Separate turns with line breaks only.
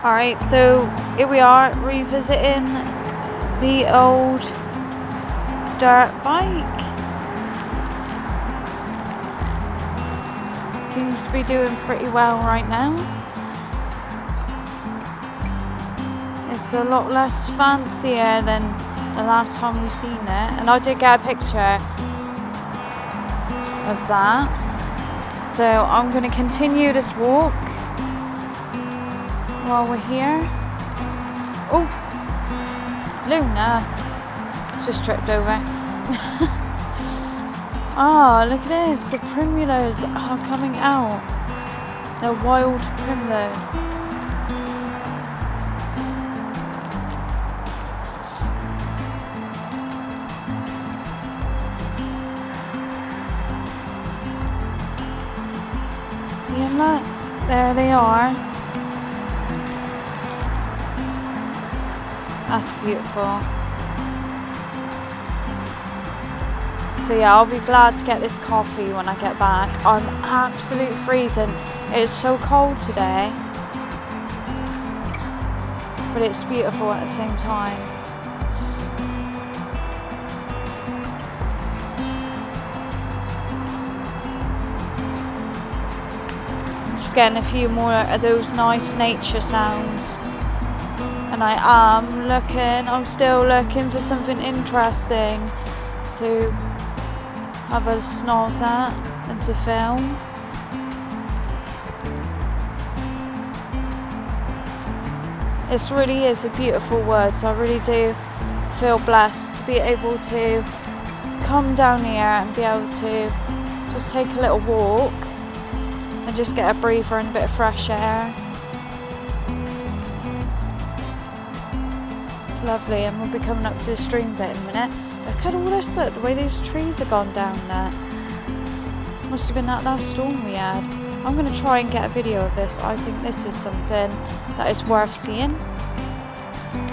Alright, so here we are revisiting the old dirt bike. Seems to be doing pretty well right now. It's a lot less fancier than the last time we seen it, and I did get a picture of that. So I'm going to continue this walk while we're here. Oh, Luna, it's just tripped over. Ah, look at this, the primulas are coming out. They're wild primulas. See them, look? There they are. That's beautiful. So yeah, I'll be glad to get this coffee when I get back. I'm absolutely freezing. It's so cold today, but it's beautiful at the same time. I'm just getting a few more of those nice nature sounds. And I'm still looking for something interesting to have a snooze at and to film. This really is a beautiful woods. I really do feel blessed to be able to come down here and be able to just take a little walk and just get a breather and a bit of fresh air. It's lovely, and we'll be coming up to the stream bit in a minute. Look at all this, look, the way those trees have gone down there. Must have been that last storm we had. I'm going to try and get a video of this. I think this is something that is worth seeing.